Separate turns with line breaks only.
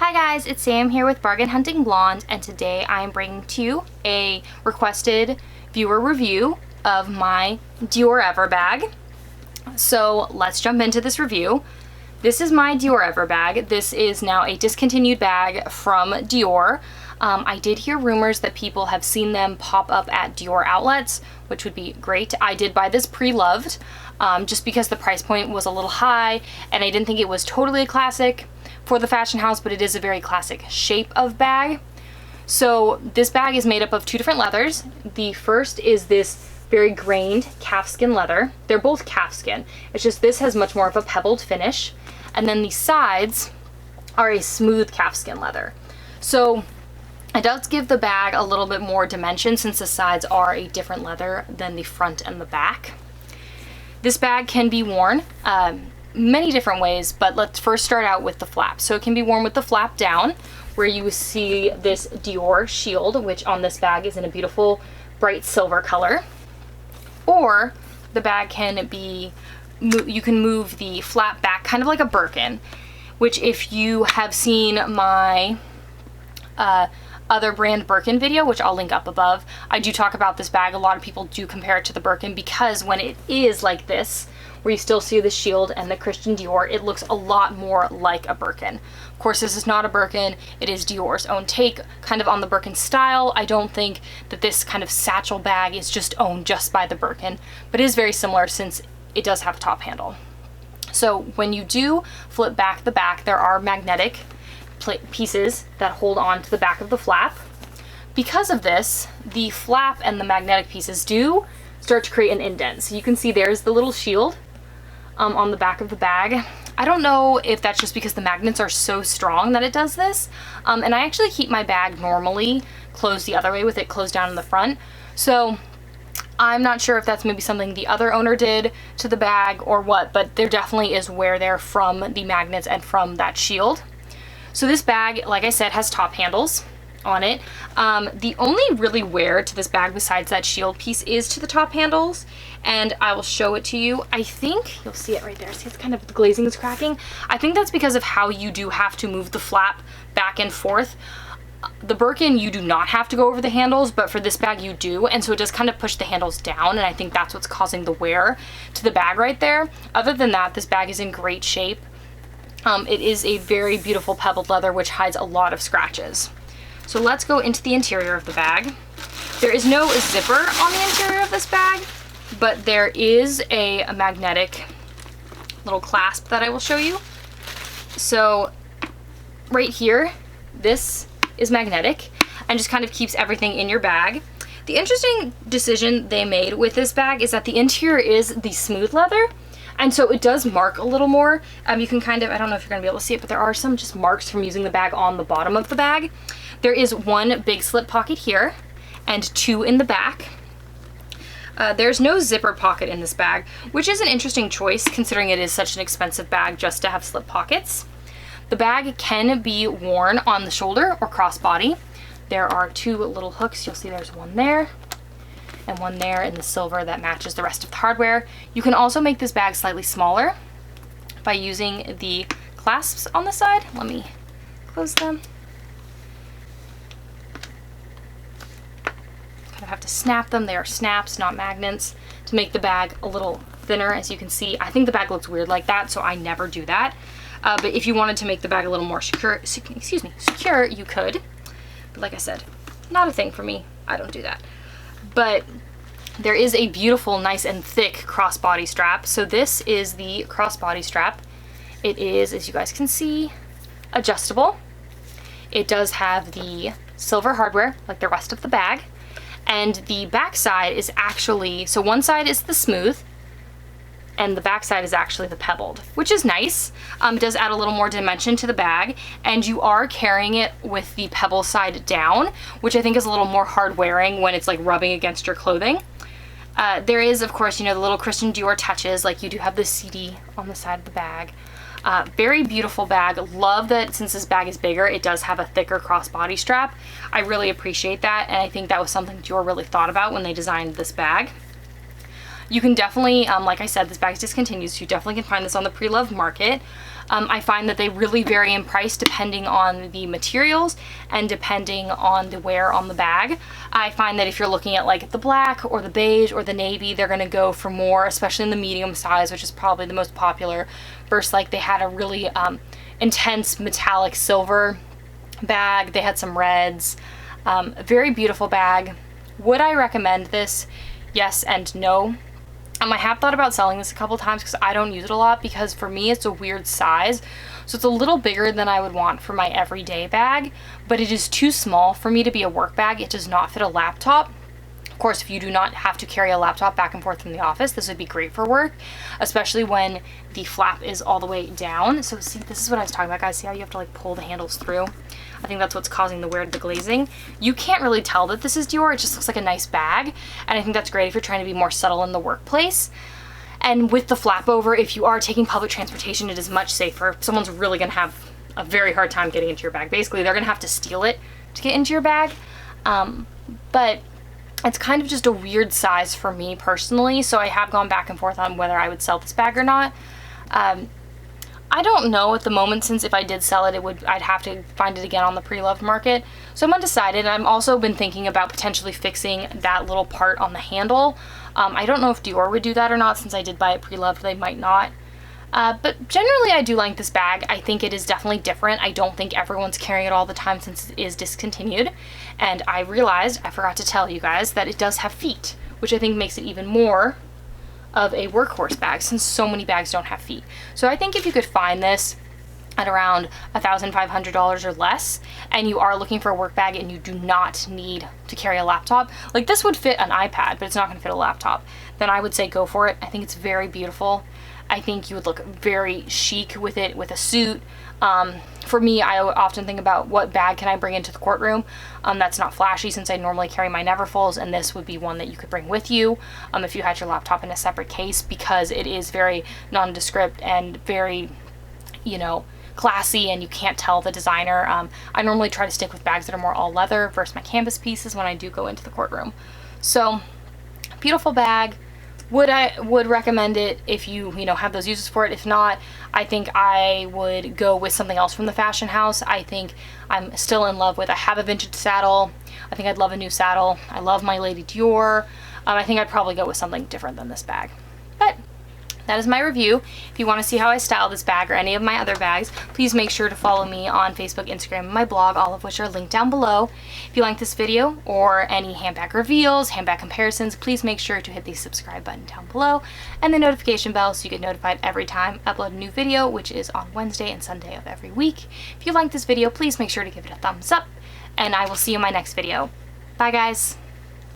Hi guys, it's Sam here with Bargain.Hunting.Blonde, and today I'm bringing to you a requested viewer review of my Diorever bag. So let's jump into this review. This is my Diorever bag. This is now a discontinued bag from Dior. I did hear rumors that people have seen them pop up at Dior outlets, which would be great. I did buy this pre-loved just because the price point was a little high and I didn't think it was totally a classic for the fashion house, but it is a very classic shape of bag. So this bag is made up of two different leathers. The first is this very grained calfskin leather. They're both calfskin. It's just this has much more of a pebbled finish. And then the sides are a smooth calfskin leather. So it does give the bag a little bit more dimension since the sides are a different leather than the front and the back. This bag can be worn many different ways, but let's first start out with the flap. So it can be worn with the flap down, where you see this Dior shield, which on this bag is in a beautiful bright silver color. Or the bag can be, you can move the flap back kind of like a Birkin, which if you have seen my other brand Birkin video, which I'll link up above, I do talk about this bag. A lot of people do compare it to the Birkin because when it is like this, where you still see the shield and the Christian Dior, it looks a lot more like a Birkin. Of course, this is not a Birkin. It is Dior's own take kind of on the Birkin style. I don't think that this kind of satchel bag is just owned just by the Birkin, but it is very similar since it does have a top handle. So when you do flip back the back, there are magnetic pieces that hold on to the back of the flap. Because of this, the flap and the magnetic pieces do start to create an indent. So you can see there's the little shield on the back of the bag. I don't know if that's just because the magnets are so strong that it does this. And I actually keep my bag normally closed the other way with it closed down in the front. So I'm not sure if that's maybe something the other owner did to the bag or what, but there definitely is wear there from the magnets and from that shield. So this bag, like I said, has top handles on it. The only really wear to this bag besides that shield piece is to the top handles, and I will show it to you. I think you'll see it right there. See, it's kind of, the glazing is cracking. I think that's because of how you do have to move the flap back and forth. The Birkin, you do not have to go over the handles, but for this bag you do, and so it does kind of push the handles down, and I think that's what's causing the wear to the bag right there. Other than that, this bag is in great shape. It is a very beautiful pebbled leather which hides a lot of scratches. So let's go into the interior of the bag. There is no zipper on the interior of this bag, but there is a magnetic little clasp that I will show you. So right here, this is magnetic and just kind of keeps everything in your bag. The interesting decision they made with this bag is that the interior is the smooth leather, and so it does mark a little more. You can kind of, I don't know if you're gonna be able to see it, but there are some just marks from using the bag on the bottom of the bag. There is one big slip pocket here and two in the back. There's no zipper pocket in this bag, which is an interesting choice considering it is such an expensive bag just to have slip pockets. The bag can be worn on the shoulder or crossbody. There are two little hooks. You'll see there's one there and one there in the silver that matches the rest of the hardware. You can also make this bag slightly smaller by using the clasps on the side. Let me close them. Kind of have to snap them. They are snaps, not magnets, to make the bag a little thinner. As you can see, I think the bag looks weird like that, so I never do that. But if you wanted to make the bag a little more secure, you could. But like I said, not a thing for me. I don't do that. But there is a beautiful, nice and thick crossbody strap. So this is the crossbody strap. It is, as you guys can see, adjustable. It does have the silver hardware like the rest of the bag. And the back side is actually, so one side is the smooth and the back side is actually the pebbled, which is nice. It does add a little more dimension to the bag, and you are carrying it with the pebble side down, which I think is a little more hard wearing when it's like rubbing against your clothing. There is, of course, you know, the little Christian Dior touches, like you do have the CD on the side of the bag. Very beautiful bag. Love that since this bag is bigger, it does have a thicker crossbody strap. I really appreciate that, and I think that was something Dior really thought about when they designed this bag. You can definitely, like I said, this bag's discontinued, so you definitely can find this on the Preloved market. I find that they really vary in price depending on the materials and depending on the wear on the bag. I find that if you're looking at like the black or the beige or the navy, they're gonna go for more, especially in the medium size, which is probably the most popular, versus like they had a really intense metallic silver bag. They had some reds. A very beautiful bag. Would I recommend this? Yes and no. I have thought about selling this a couple times because I don't use it a lot, because for me it's a weird size. So it's a little bigger than I would want for my everyday bag, but it is too small for me to be a work bag. It does not fit a laptop. Of course, if you do not have to carry a laptop back and forth from the office, this would be great for work, especially when the flap is all the way down. So see, this is what I was talking about, guys. See how you have to like pull the handles through? I think that's what's causing the wear to the glazing. You can't really tell that this is Dior. It just looks like a nice bag. And I think that's great if you're trying to be more subtle in the workplace. And with the flap over, if you are taking public transportation, it is much safer. Someone's really gonna have a very hard time getting into your bag. Basically, they're gonna have to steal it to get into your bag. But it's kind of just a weird size for me personally. So I have gone back and forth on whether I would sell this bag or not. I don't know at the moment, since if I did sell it, I'd have to find it again on the Preloved market. So I'm undecided. I've also been thinking about potentially fixing that little part on the handle. I don't know if Dior would do that or not, since I did buy it Preloved. They might not. But generally I do like this bag. I think it is definitely different. I don't think everyone's carrying it all the time since it is discontinued. And I realized, I forgot to tell you guys, that it does have feet, which I think makes it even more of a workhorse bag, since so many bags don't have feet. So I think if you could find this at around $1,500 or less, and you are looking for a work bag and you do not need to carry a laptop, like this would fit an iPad, but it's not gonna fit a laptop, then I would say go for it. I think it's very beautiful. I think you would look very chic with it, with a suit. For me, I often think about what bag can I bring into the courtroom that's not flashy, since I normally carry my Neverfulls, and this would be one that you could bring with you if you had your laptop in a separate case, because it is very nondescript and very, you know, classy, and you can't tell the designer. I normally try to stick with bags that are more all leather versus my canvas pieces when I do go into the courtroom. So, beautiful bag. Would recommend it if you know, have those uses for it. If not, I think I would go with something else from the fashion house. I think I'm still in love with, I have a vintage saddle. I think I'd love a new saddle. I love my Lady Dior. I think I'd probably go with something different than this bag. But that is my review. If you want to see how I style this bag or any of my other bags, please make sure to follow me on Facebook, Instagram, and my blog, all of which are linked down below. If you like this video or any handbag reveals, handbag comparisons, please make sure to hit the subscribe button down below and the notification bell so you get notified every time I upload a new video, which is on Wednesday and Sunday of every week. If you like this video, please make sure to give it a thumbs up, and I will see you in my next video. Bye, guys.